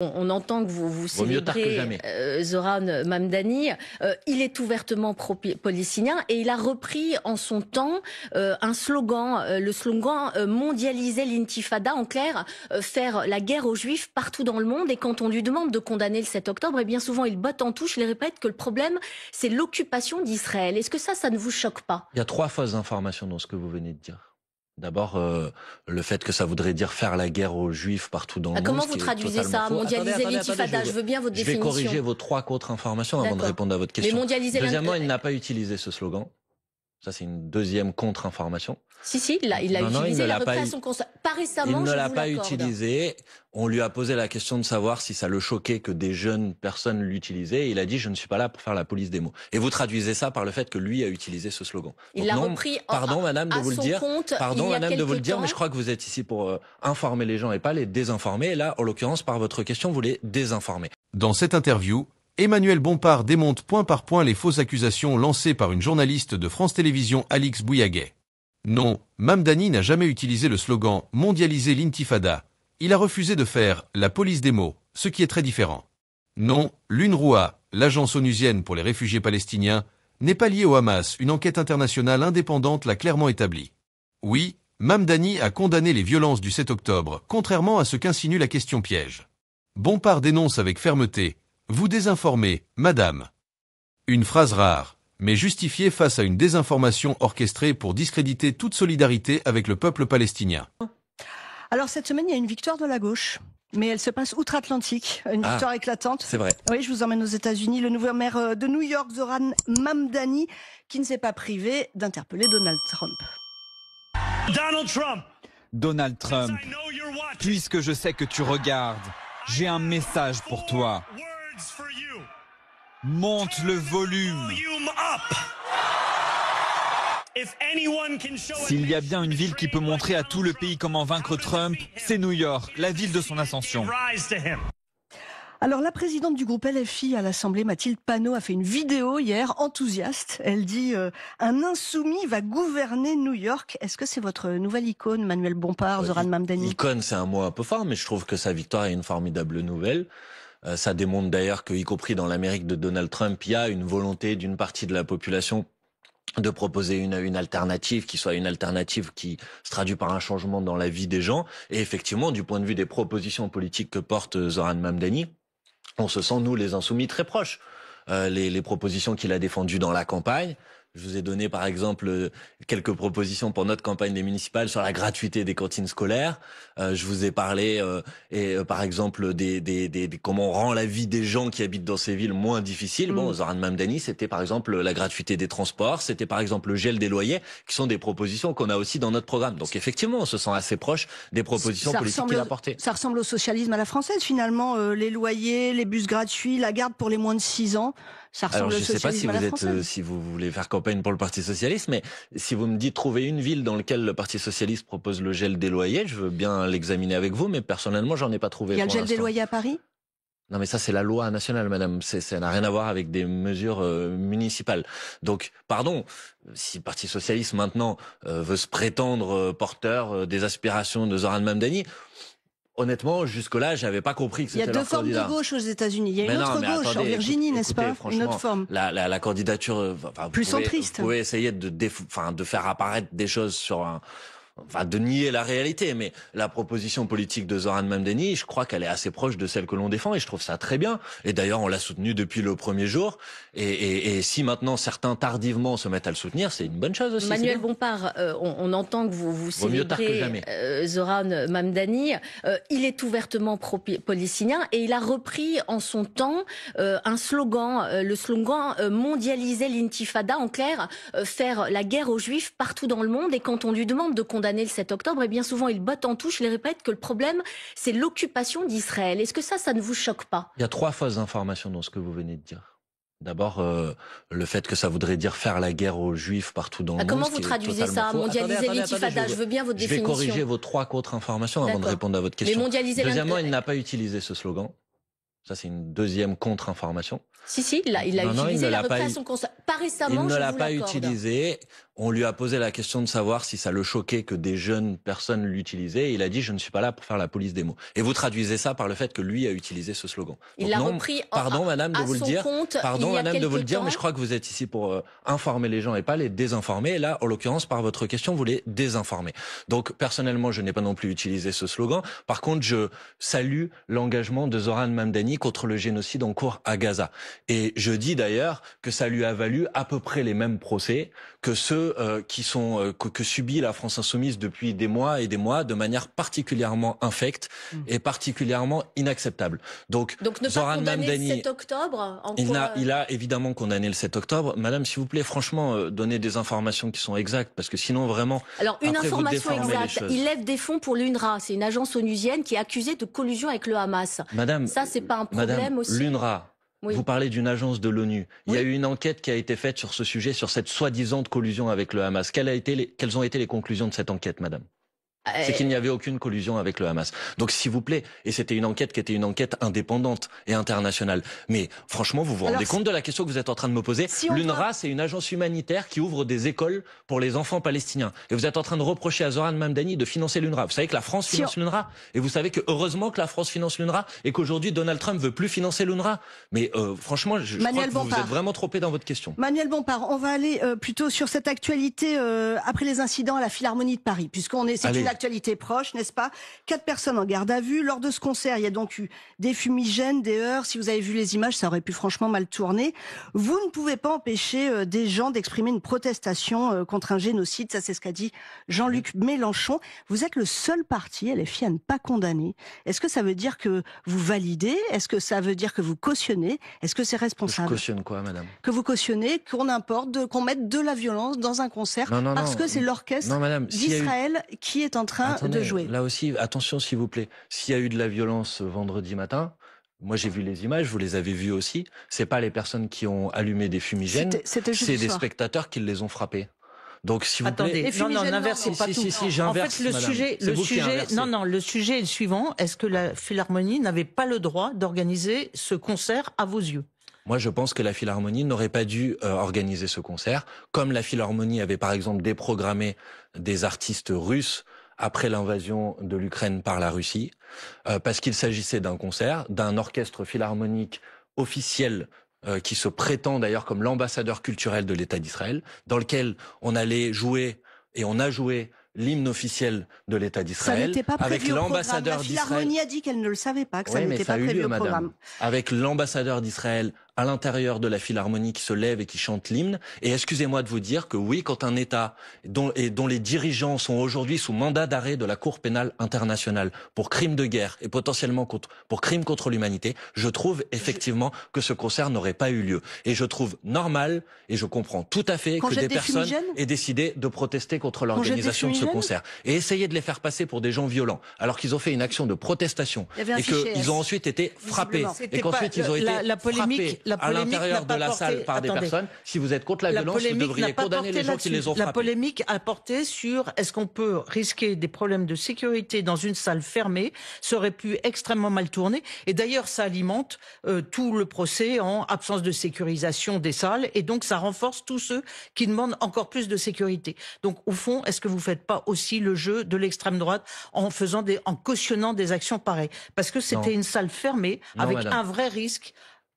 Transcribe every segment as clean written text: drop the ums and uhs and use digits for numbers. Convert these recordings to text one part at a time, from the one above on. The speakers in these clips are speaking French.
On entend que vous Vaut mieux tard que célébrez jamais. Zoran Mamdani. Il est ouvertement pro-palestinien et il a repris en son temps un slogan, le slogan mondialiser l'intifada, en clair, faire la guerre aux juifs partout dans le monde. Et quand on lui demande de condamner le 7 octobre, et bien souvent il botte en touche, il répète que le problème c'est l'occupation d'Israël. Est-ce que ça ne vous choque pas? Il y a trois fausses informations dans ce que vous venez de dire. D'abord, le fait que ça voudrait dire faire la guerre aux juifs partout dans le monde. Comment vous traduisez ça, mondialiser l'intifada? Je veux bien votre définition. Je vais corriger vos trois contre-informations avant de répondre à votre question. Mais mondialiser Deuxièmement, il n'a pas utilisé ce slogan. Ça, c'est une deuxième contre-information. Si, il l'a utilisé, il a repris à son constat. Pas récemment, il ne l'a pas utilisé. On lui a posé la question de savoir si ça le choquait que des jeunes personnes l'utilisaient. Et il a dit, je ne suis pas là pour faire la police des mots. Et vous traduisez ça par le fait que lui a utilisé ce slogan. Il l'a repris pardon, madame, de vous le dire. Pardon, madame, de vous le dire, mais je crois que vous êtes ici pour informer les gens et pas les désinformer. Et là, en l'occurrence, par votre question, vous les désinformez. Dans cette interview, Emmanuel Bompard démonte point par point les fausses accusations lancées par une journaliste de France Télévisions, Alix Bouillaguet. Non, Mamdani n'a jamais utilisé le slogan « Mondialiser l'intifada ». Il a refusé de faire « la police des mots », ce qui est très différent. Non, l'UNRWA, l'agence onusienne pour les réfugiés palestiniens, n'est pas liée au Hamas, une enquête internationale indépendante l'a clairement établi. Oui, Mamdani a condamné les violences du 7 octobre, contrairement à ce qu'insinue la question piège. Bompard dénonce avec fermeté « Vous désinformez, madame ». Une phrase rare, mais justifiée face à une désinformation orchestrée pour discréditer toute solidarité avec le peuple palestinien. Alors cette semaine, il y a une victoire de la gauche, mais elle se passe outre-Atlantique, une victoire éclatante. C'est vrai. Oui, je vous emmène aux États-Unis. Le nouveau maire de New York, Zoran Mamdani, qui ne s'est pas privé d'interpeller Donald Trump. Donald Trump, puisque je sais que tu regardes, j'ai un message pour toi. Monte le volume. S'il y a bien une ville qui peut montrer à tout le pays comment vaincre Trump, c'est New York, la ville de son ascension. Alors la présidente du groupe LFI à l'Assemblée, Mathilde Panot, a fait une vidéo hier enthousiaste. Elle dit un insoumis va gouverner New York. Est-ce que c'est votre nouvelle icône, Manuel Bompard, Zoran Mamdani? Icône, c'est un mot un peu fort, mais je trouve que sa victoire est une formidable nouvelle. Ça démontre d'ailleurs qu'y compris dans l'Amérique de Donald Trump, il y a une volonté d'une partie de la population de proposer une alternative qui soit une alternative qui se traduit par un changement dans la vie des gens. Et effectivement, du point de vue des propositions politiques que porte Zoran Mamdani, on se sent, nous, les insoumis, très proches. Les propositions qu'il a défendues dans la campagne. Je vous ai donné, par exemple, quelques propositions pour notre campagne des municipales sur la gratuité des cantines scolaires. Je vous ai parlé, par exemple, comment on rend la vie des gens qui habitent dans ces villes moins difficile. Bon, Zoran Mamdani, c'était par exemple la gratuité des transports, c'était par exemple le gel des loyers, qui sont des propositions qu'on a aussi dans notre programme. Donc effectivement, on se sent assez proche des propositions politiques qu'il a portées. Ça ressemble au socialisme à la française, finalement. Les loyers, les bus gratuits, la garde pour les moins de 6 ans. Ça ressemble Alors, au socialisme à la française. Je sais pas si vous voulez faire campagne pour le Parti Socialiste, mais si vous me dites trouver une ville dans laquelle le Parti Socialiste propose le gel des loyers, je veux bien l'examiner avec vous, mais personnellement, j'en ai pas trouvé. Il y a le gel des loyers à Paris? Non, mais ça, c'est la loi nationale, madame. Ça n'a rien à voir avec des mesures municipales. Donc, pardon, si le Parti Socialiste, maintenant, veut se prétendre porteur des aspirations de Zoran Mamdani, honnêtement, jusque-là, j'avais pas compris que c'était leur candidat. Il y a deux formes de gauche aux États-Unis. Il y a une autre gauche en Virginie, n'est-ce pas? Une autre forme. La candidature, plus centriste. Vous pouvez essayer de faire apparaître des choses sur de nier la réalité, mais la proposition politique de Zoran Mamdani, je crois qu'elle est assez proche de celle que l'on défend et je trouve ça très bien. Et d'ailleurs, on l'a soutenu depuis le premier jour. Et si maintenant certains tardivement se mettent à le soutenir, c'est une bonne chose aussi. Manuel Bompard, on entend que vous célébrez Zoran Mamdani. Il est ouvertement pro-palestinien et il a repris en son temps un slogan, le slogan mondialiser l'intifada, en clair, faire la guerre aux juifs partout dans le monde. Et quand on lui demande de condamner le 7 octobre, et bien souvent il botte en touche, il répète que le problème c'est l'occupation d'Israël. Est-ce que ça ne vous choque pas? Il y a trois fausses informations dans ce que vous venez de dire. D'abord, le fait que ça voudrait dire faire la guerre aux juifs partout dans le monde. Comment vous traduisez ça, mondialiser l'intifada? Je veux bien votre définition. Je vais corriger vos trois contre-informations avant de répondre à votre question. Mais mondialiser Deuxièmement, il n'a pas utilisé ce slogan. Ça, c'est une deuxième contre-information. Si, il a utilisé, il a repris à son concert. Pas récemment, il ne l'a pas utilisé. On lui a posé la question de savoir si ça le choquait que des jeunes personnes l'utilisaient. Il a dit, je ne suis pas là pour faire la police des mots. Et vous traduisez ça par le fait que lui a utilisé ce slogan. Il l'a repris pardon, madame, de vous le dire. Pardon, madame, de vous le dire, mais je crois que vous êtes ici pour informer les gens et pas les désinformer. Et là, en l'occurrence, par votre question, vous les désinformez. Donc, personnellement, je n'ai pas non plus utilisé ce slogan. Par contre, je salue l'engagement de Zoran Mamdani contre le génocide en cours à Gaza. Et je dis d'ailleurs que ça lui a valu à peu près les mêmes procès que ceux que subit la France insoumise depuis des mois et des mois de manière particulièrement infecte et particulièrement inacceptable. Donc ne Zoran pas condamner Mamdani, le 7 octobre il a évidemment condamné le 7 octobre. Madame, s'il vous plaît, franchement, donnez des informations qui sont exactes, parce que sinon vraiment... Alors, une information exacte, il lève des fonds pour l'UNRWA, c'est une agence onusienne qui est accusée de collusion avec le Hamas. Madame, ça, c'est pas un problème aussi? L'UNRWA, oui. Vous parlez d'une agence de l'ONU. Il y a eu une enquête qui a été faite sur ce sujet, sur cette soi-disant collusion avec le Hamas. Quelles ont été les conclusions de cette enquête, madame? C'est qu'il n'y avait aucune collusion avec le Hamas. Donc, s'il vous plaît, et c'était une enquête qui était une enquête indépendante et internationale. Mais franchement, vous vous rendez compte de la question que vous êtes en train de me poser? L'UNRWA, c'est une agence humanitaire qui ouvre des écoles pour les enfants palestiniens. Et vous êtes en train de reprocher à Zoran Mamdani de financer l'UNRWA. Vous savez que la France finance l'UNRWA. Et vous savez que heureusement que la France finance l'UNRWA et qu'aujourd'hui Donald Trump veut plus financer l'UNRWA. Mais franchement, je crois que vous êtes vraiment trompé dans votre question. Manuel Bompard, on va aller plutôt sur cette actualité après les incidents à la Philharmonie de Paris, c'est une actualité proche, n'est-ce pas? 4 personnes en garde à vue. Lors de ce concert, il y a donc eu des fumigènes, des heurts. Si vous avez vu les images, ça aurait pu franchement mal tourner. Vous ne pouvez pas empêcher des gens d'exprimer une protestation contre un génocide. Ça, c'est ce qu'a dit Jean-Luc Mélenchon. Vous êtes le seul parti, LFI, à ne pas condamner. Est-ce que ça veut dire que vous validez? Est-ce que ça veut dire que vous cautionnez? Est-ce que c'est responsable? Je cautionne quoi, madame? Que vous cautionnez qu'on importe, qu'on mette de la violence dans un concert parce que c'est l'orchestre d'Israël qui est en train de jouer. Là aussi, attention s'il vous plaît. S'il y a eu de la violence vendredi matin, moi j'ai vu les images, vous les avez vues aussi. C'est pas les personnes qui ont allumé des fumigènes, c'est des spectateurs qui les ont frappés. Donc, si vous plaît. Non, n'inversez pas tout. En fait, le sujet est le suivant. Est-ce que la Philharmonie n'avait pas le droit d'organiser ce concert à vos yeux? Moi, je pense que la Philharmonie n'aurait pas dû organiser ce concert, comme la Philharmonie avait par exemple déprogrammé des artistes russes après l'invasion de l'Ukraine par la Russie, parce qu'il s'agissait d'un concert, d'un orchestre philharmonique officiel qui se prétend d'ailleurs comme l'ambassadeur culturel de l'État d'Israël, dans lequel on allait jouer, et on a joué, l'hymne officiel de l'État d'Israël, avec l'ambassadeur d'Israël. La Philharmonie a dit qu'elle ne le savait pas, que ça n'était pas prévu au programme. Avec l'ambassadeur d'Israël à l'intérieur de la Philharmonie qui se lève et qui chante l'hymne. Et excusez-moi de vous dire que oui, quand un État dont les dirigeants sont aujourd'hui sous mandat d'arrêt de la Cour pénale internationale pour crimes de guerre et potentiellement pour crimes contre l'humanité, je trouve effectivement que ce concert n'aurait pas eu lieu. Et je trouve normal, et je comprends tout à fait que des personnes aient décidé de protester contre l'organisation de ce concert. Et essayer de les faire passer pour des gens violents, alors qu'ils ont fait une action de protestation et qu'ils ont ensuite été frappés. Et qu'ensuite ils ont été frappés à l'intérieur de la salle par des personnes. Si vous êtes contre la violence, vous devriez condamner les gens qui les ont frappés. La polémique a porté sur est-ce qu'on peut risquer des problèmes de sécurité dans une salle fermée. Ça aurait pu extrêmement mal tourner. Et d'ailleurs, ça alimente tout le procès en absence de sécurisation des salles. Et donc, ça renforce tous ceux qui demandent encore plus de sécurité. Donc, au fond, est-ce que vous ne faites pas aussi le jeu de l'extrême droite en cautionnant des actions pareilles? Parce que c'était une salle fermée avec un vrai risque.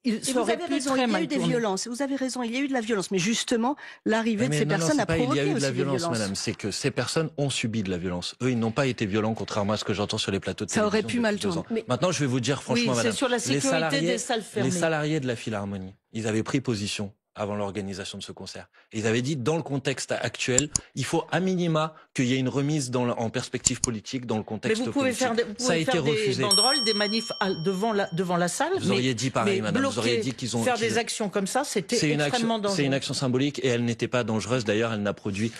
Vous avez raison, il y a eu des violences. Vous avez raison, il y a eu de la violence. Mais justement, l'arrivée de ces personnes a provoqué aussi des violences. Madame, c'est que ces personnes ont subi de la violence. Eux, ils n'ont pas été violents, contrairement à ce que j'entends sur les plateaux de télévision. Ça aurait pu mal tourner. Maintenant, je vais vous dire franchement, madame, sur la sécurité des salles fermées. Les salariés de la Philharmonie, ils avaient pris position avant l'organisation de ce concert. Et ils avaient dit, dans le contexte actuel, il faut à minima qu'il y ait une remise en perspective politique dans le contexte politique. Mais vous pouvez faire des banderoles, des manifs devant la salle. Vous auriez dit pareil, madame. Vous auriez dit qu'ils ont... Faire des actions comme ça, c'était extrêmement dangereux. C'est une action symbolique et elle n'était pas dangereuse. D'ailleurs, elle n'a produit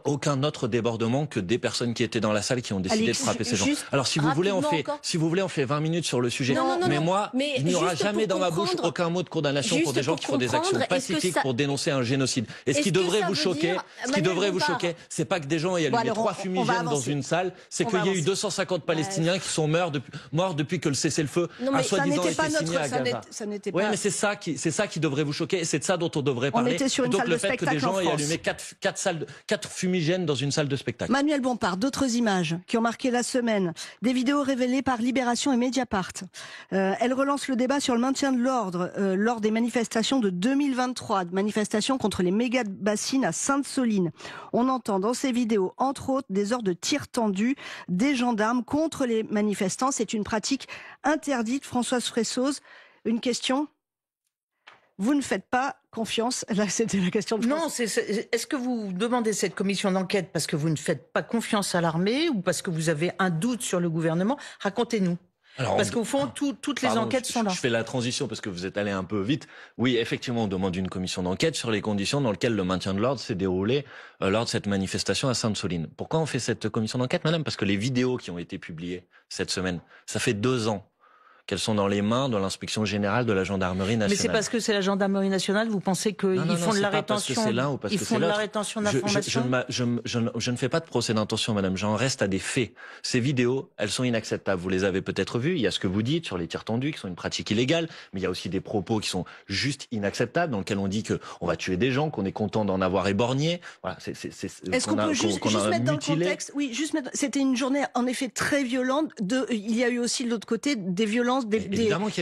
Aucun autre débordement que des personnes qui étaient dans la salle qui ont décidé de frapper ces gens. Alors si vous voulez, on fait 20 minutes sur le sujet. Mais il n'y aura jamais dans ma bouche aucun mot de condamnation pour des gens qui font des actions pacifiques pour dénoncer un génocide. Et ce qui devrait vous choquer, c'est pas que des gens aient allumé 3 fumigènes dans une salle, c'est qu'il y a eu 250 Palestiniens qui sont morts depuis que le cessez-le-feu a soi-disant été signé à Gaza. Oui, mais c'est ça qui devrait vous choquer, et c'est de ça dont on devrait parler. Donc le fait que des gens aient allumé 4 fumigènes dans une salle de spectacle. Manuel Bompard, d'autres images qui ont marqué la semaine. Des vidéos révélées par Libération et Mediapart. Elles relancent le débat sur le maintien de l'ordre lors des manifestations de 2023, manifestations contre les méga-bassines à Sainte-Soline. On entend dans ces vidéos, entre autres, des ordres de tir tendus des gendarmes contre les manifestants. C'est une pratique interdite. Françoise Fressoz, une question ? Vous ne faites pas confiance. Là, c'était la question de France. Non, est-ce que vous demandez cette commission d'enquête parce que vous ne faites pas confiance à l'armée ou parce que vous avez un doute sur le gouvernement? Racontez-nous. Parce qu'au fond, toutes les enquêtes sont là. Je fais la transition parce que vous êtes allé un peu vite. Oui, effectivement, on demande une commission d'enquête sur les conditions dans lesquelles le maintien de l'ordre s'est déroulé lors de cette manifestation à Sainte-Soline. Pourquoi on fait cette commission d'enquête, madame? Parce que les vidéos qui ont été publiées cette semaine, ça fait 2 ans qu'elles sont dans les mains de l'inspection générale de la gendarmerie nationale. Mais c'est parce que c'est la gendarmerie nationale, vous pensez qu'ils font de la rétention? Ils font de la rétention d'informations? Je ne fais pas de procès d'intention, madame. J'en reste à des faits. Ces vidéos, elles sont inacceptables. Vous les avez peut-être vues. Il y a ce que vous dites sur les tirs tendus, qui sont une pratique illégale, mais il y a aussi des propos qui sont juste inacceptables, dans lesquels on dit que on va tuer des gens, qu'on est content d'en avoir éborgné. Voilà, est-ce qu'on peut juste mettre dans le contexte? Oui, juste mettre. C'était une journée en effet très violente. Il y a eu aussi de l'autre côté des violences. Des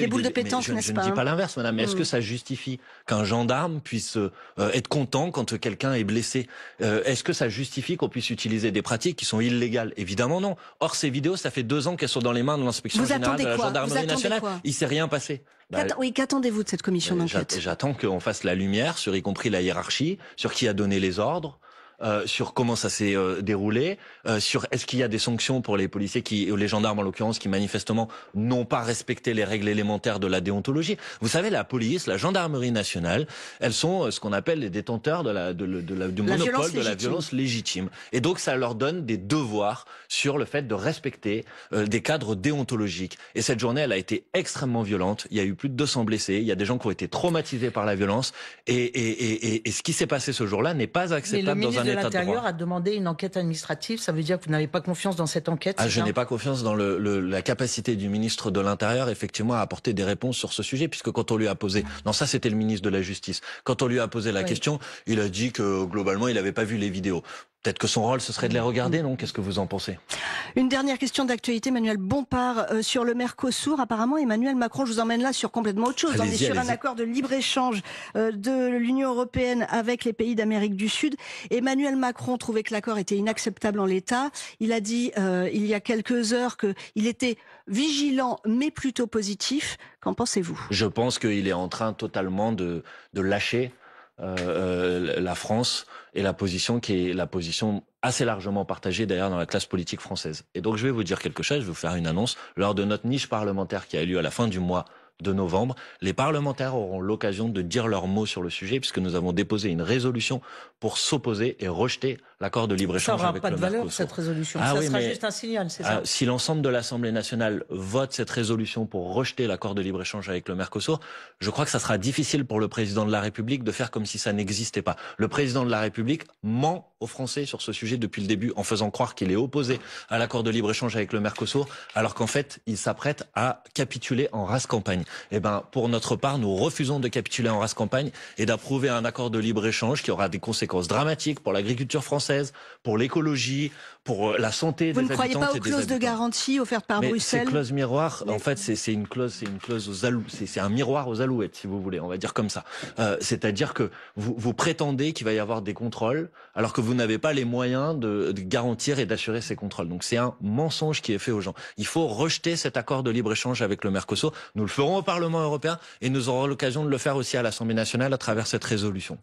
boules de pétanque, n'est-ce pas? Je ne dis pas l'inverse, madame, mais est-ce que ça justifie qu'un gendarme puisse être content quand quelqu'un est blessé? Est-ce que ça justifie qu'on puisse utiliser des pratiques qui sont illégales? Évidemment non. Or, ces vidéos, ça fait 2 ans qu'elles sont dans les mains de l'inspection générale de la gendarmerie nationale. Il s'est rien passé. Oui, qu'attendez-vous de cette commission d'enquête? J'attends qu'on fasse la lumière sur, y compris la hiérarchie, sur qui a donné les ordres, sur comment ça s'est déroulé, sur est-ce qu'il y a des sanctions pour les policiers ou les gendarmes en l'occurrence qui manifestement n'ont pas respecté les règles élémentaires de la déontologie. Vous savez, la police, la gendarmerie nationale, elles sont ce qu'on appelle les détenteurs du monopole de la violence légitime. Et donc ça leur donne des devoirs sur le fait de respecter des cadres déontologiques. Et cette journée, elle a été extrêmement violente. Il y a eu plus de 200 blessés. Il y a des gens qui ont été traumatisés par la violence. Et ce qui s'est passé ce jour-là n'est pas acceptable dans un l'Intérieur a demandé une enquête administrative, ça veut dire que vous n'avez pas confiance dans cette enquête? Je n'ai pas confiance dans la capacité du ministre de l'Intérieur, effectivement, à apporter des réponses sur ce sujet, puisque quand on lui a posé... Non, ça c'était le ministre de la Justice. Quand on lui a posé la question, il a dit que globalement, il n'avait pas vu les vidéos. Peut-être que son rôle, ce serait de les regarder, non? Qu'est-ce que vous en pensez? Une dernière question d'actualité, Manuel Bompard, sur le Mercosur. Apparemment, Emmanuel Macron, je vous emmène là sur complètement autre chose. On est sur un accord de libre-échange de l'Union européenne avec les pays d'Amérique du Sud. Emmanuel Macron trouvait que l'accord était inacceptable en l'état. Il a dit il y a quelques heures qu'il était vigilant, mais plutôt positif. Qu'en pensez-vous? Je pense qu'il est en train totalement de lâcher la France et la position qui est la position assez largement partagée d'ailleurs dans la classe politique française. Et donc je vais vous dire quelque chose, je vais vous faire une annonce. Lors de notre niche parlementaire qui a eu lieu à la fin du mois de novembre, les parlementaires auront l'occasion de dire leur mot sur le sujet puisque nous avons déposé une résolution pour s'opposer et rejeter l'accord de libre-échange avec le Mercosur. Ça n'aura pas de valeur, cette résolution. Ça sera juste un signal, c'est ça? Si l'ensemble de l'Assemblée nationale vote cette résolution pour rejeter l'accord de libre-échange avec le Mercosur, je crois que ça sera difficile pour le président de la République de faire comme si ça n'existait pas. Le président de la République ment aux Français sur ce sujet depuis le début en faisant croire qu'il est opposé à l'accord de libre-échange avec le Mercosur, alors qu'en fait, il s'apprête à capituler en rase campagne. Eh ben, pour notre part, nous refusons de capituler en rase campagne et d'approuver un accord de libre-échange qui aura des conséquences dramatiques pour l'agriculture française, pour l'écologie, pour la santé des habitantes et des habitants. Vous ne croyez pas aux clauses de garantie offertes par Bruxelles? Ces clauses miroirs, en fait, c'est une clause aux alouettes, c'est un miroir aux alouettes, si vous voulez, on va dire comme ça. C'est-à-dire que vous prétendez qu'il va y avoir des contrôles, alors que vous n'avez pas les moyens de garantir et d'assurer ces contrôles. Donc c'est un mensonge qui est fait aux gens. Il faut rejeter cet accord de libre-échange avec le Mercosur. Nous le ferons au Parlement européen et nous aurons l'occasion de le faire aussi à l'Assemblée nationale à travers cette résolution.